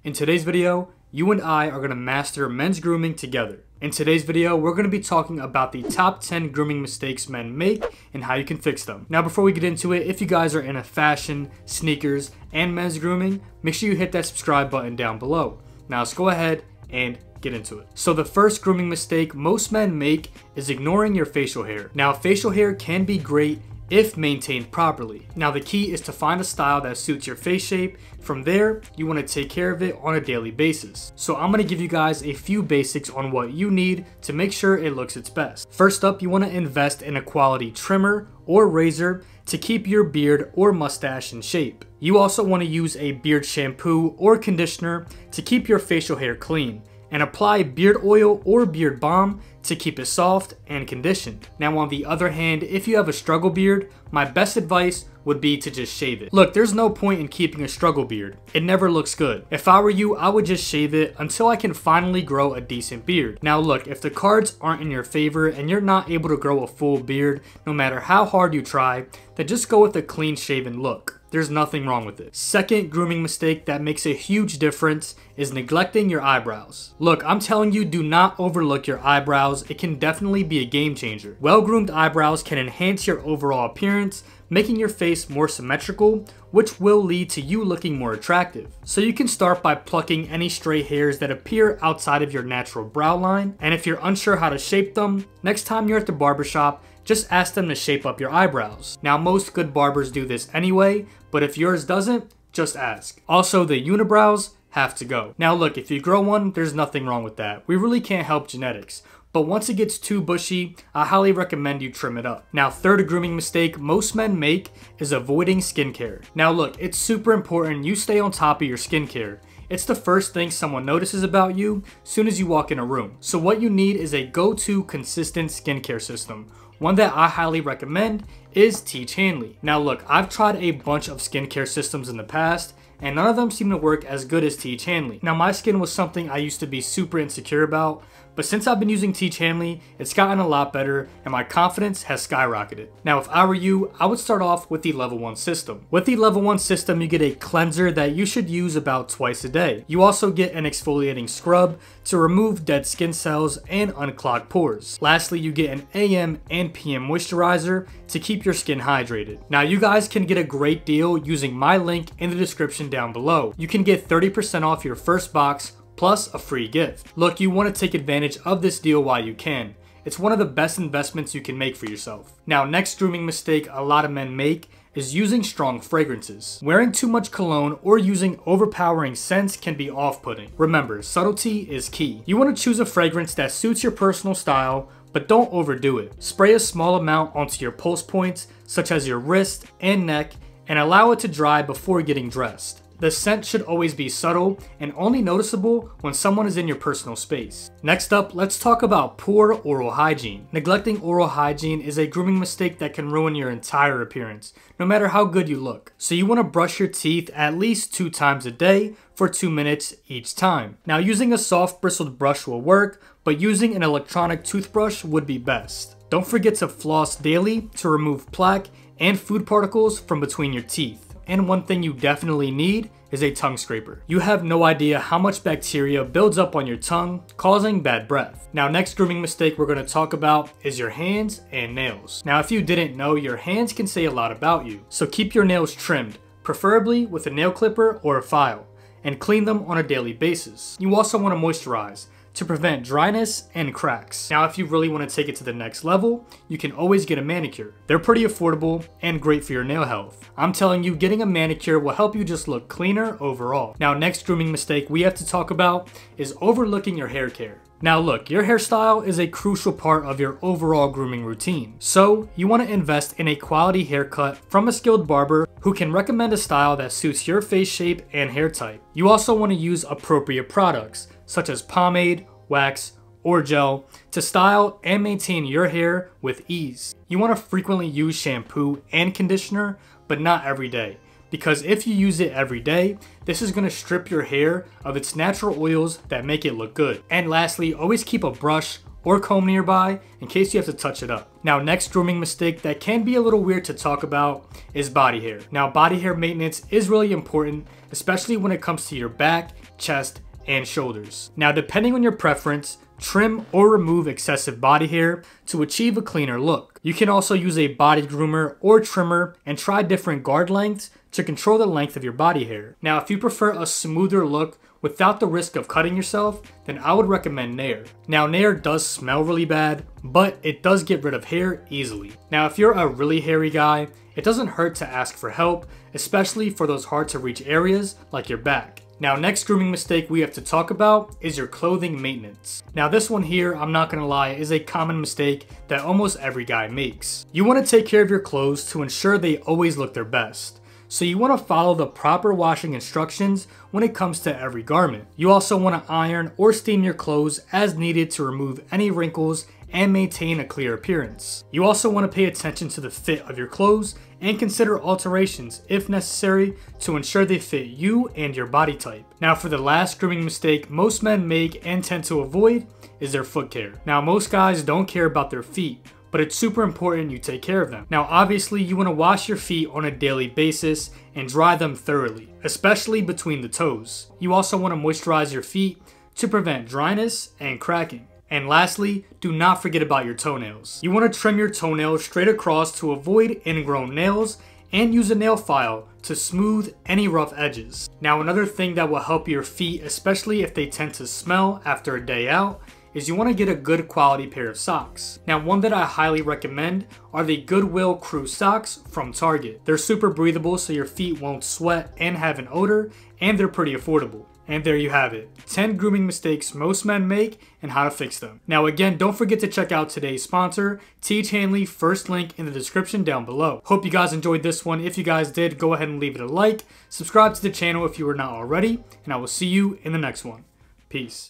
In today's video, you and I are going to master men's grooming together. In today's video, we're going to be talking about the top 10 grooming mistakes men make and how you can fix them. Now, before we get into it, if you guys are into fashion, sneakers, and men's grooming, make sure you hit that subscribe button down below. Now, let's go ahead and get into it. So the first grooming mistake most men make is ignoring your facial hair. Now, facial hair can be great if maintained properly. Now, the key is to find a style that suits your face shape. From there, you want to take care of it on a daily basis. So I'm going to give you guys a few basics on what you need to make sure it looks its best. First up, you want to invest in a quality trimmer or razor to keep your beard or mustache in shape. You also want to use a beard shampoo or conditioner to keep your facial hair clean, and apply beard oil or beard balm to keep it soft and conditioned. Now, on the other hand, if you have a struggle beard, my best advice would be to just shave it. Look, there's no point in keeping a struggle beard. It never looks good. If I were you, I would just shave it until I can finally grow a decent beard. Now look, if the cards aren't in your favor and you're not able to grow a full beard, no matter how hard you try, then just go with a clean shaven look. There's nothing wrong with it. Second grooming mistake that makes a huge difference is neglecting your eyebrows. Look, I'm telling you, do not overlook your eyebrows. It can definitely be a game changer. Well-groomed eyebrows can enhance your overall appearance, making your face more symmetrical, which will lead to you looking more attractive. So you can start by plucking any stray hairs that appear outside of your natural brow line, and if you're unsure how to shape them, next time you're at the barbershop, just ask them to shape up your eyebrows. Now, most good barbers do this anyway, but if yours doesn't, just ask. Also, the unibrows have to go. Now look, if you grow one, there's nothing wrong with that. We really can't help genetics. But once it gets too bushy, I highly recommend you trim it up. Now, third grooming mistake most men make is avoiding skincare. Now look, it's super important you stay on top of your skincare. It's the first thing someone notices about you soon as you walk in a room. So what you need is a go-to consistent skincare system. One that I highly recommend is Teach Hanley. Now look, I've tried a bunch of skincare systems in the past, and none of them seem to work as good as Teach Hanley. Now, my skin was something I used to be super insecure about, but since I've been using Teach Hanley, it's gotten a lot better and my confidence has skyrocketed. Now, if I were you, I would start off with the level 1 system. With the level 1 system, you get a cleanser that you should use about twice a day. You also get an exfoliating scrub to remove dead skin cells and unclog pores. Lastly, you get an AM and PM moisturizer to keep your skin hydrated. Now, you guys can get a great deal using my link in the description down below. You can get 30% off your first box plus a free gift. Look, you want to take advantage of this deal while you can. It's one of the best investments you can make for yourself. Now, next grooming mistake a lot of men make is using strong fragrances. Wearing too much cologne or using overpowering scents can be off-putting. Remember, subtlety is key. You want to choose a fragrance that suits your personal style, but don't overdo it. Spray a small amount onto your pulse points, such as your wrist and neck, and allow it to dry before getting dressed. The scent should always be subtle and only noticeable when someone is in your personal space. Next up, let's talk about poor oral hygiene. Neglecting oral hygiene is a grooming mistake that can ruin your entire appearance, no matter how good you look. So you want to brush your teeth at least 2 times a day for 2 minutes each time. Now, using a soft bristled brush will work, but using an electronic toothbrush would be best. Don't forget to floss daily to remove plaque and food particles from between your teeth. And one thing you definitely need is a tongue scraper. You have no idea how much bacteria builds up on your tongue, causing bad breath. Now, next grooming mistake we're going to talk about is your hands and nails. Now, if you didn't know, your hands can say a lot about you. So keep your nails trimmed, preferably with a nail clipper or a file, and clean them on a daily basis. You also want to moisturize to prevent dryness and cracks. Now, if you really want to take it to the next level, you can always get a manicure. They're pretty affordable and great for your nail health. I'm telling you, getting a manicure will help you just look cleaner overall. Now, next grooming mistake we have to talk about is overlooking your hair care. Now look, your hairstyle is a crucial part of your overall grooming routine. So you want to invest in a quality haircut from a skilled barber who can recommend a style that suits your face shape and hair type. You also want to use appropriate products such as pomade, wax, or gel to style and maintain your hair with ease. You want to frequently use shampoo and conditioner, but not every day. Because if you use it every day, this is going to strip your hair of its natural oils that make it look good. And lastly, always keep a brush or comb nearby in case you have to touch it up. Now, next grooming mistake that can be a little weird to talk about is body hair. Now, body hair maintenance is really important, especially when it comes to your back chest, and shoulders. Now, depending on your preference, trim or remove excessive body hair to achieve a cleaner look. You can also use a body groomer or trimmer and try different guard lengths to control the length of your body hair. Now, if you prefer a smoother look without the risk of cutting yourself, then I would recommend Nair. Now, Nair does smell really bad, but it does get rid of hair easily. Now, if you're a really hairy guy, it doesn't hurt to ask for help, especially for those hard to reach areas like your back. Now, next grooming mistake we have to talk about is your clothing maintenance. Now, this one here, I'm not gonna lie, is a common mistake that almost every guy makes. You wanna take care of your clothes to ensure they always look their best. So you want to follow the proper washing instructions when it comes to every garment. You also want to iron or steam your clothes as needed to remove any wrinkles and maintain a clear appearance. You also want to pay attention to the fit of your clothes and consider alterations if necessary to ensure they fit you and your body type. Now, for the last grooming mistake most men make and tend to avoid is their foot care. Now, most guys don't care about their feet, but it's super important you take care of them. Now, obviously, you want to wash your feet on a daily basis and dry them thoroughly, especially between the toes. You also want to moisturize your feet to prevent dryness and cracking. And lastly, do not forget about your toenails. You want to trim your toenails straight across to avoid ingrown nails and use a nail file to smooth any rough edges. Now, another thing that will help your feet, especially if they tend to smell after a day out, is you want to get a good quality pair of socks. Now, one that I highly recommend are the Goodwill Crew socks from Target. They're super breathable so your feet won't sweat and have an odor, and they're pretty affordable. And there you have it, 10 grooming mistakes most men make and how to fix them. Now again, don't forget to check out today's sponsor, Teach Hanley, first link in the description down below. Hope you guys enjoyed this one. If you guys did, go ahead and leave it a like, subscribe to the channel if you are not already, and I will see you in the next one. Peace.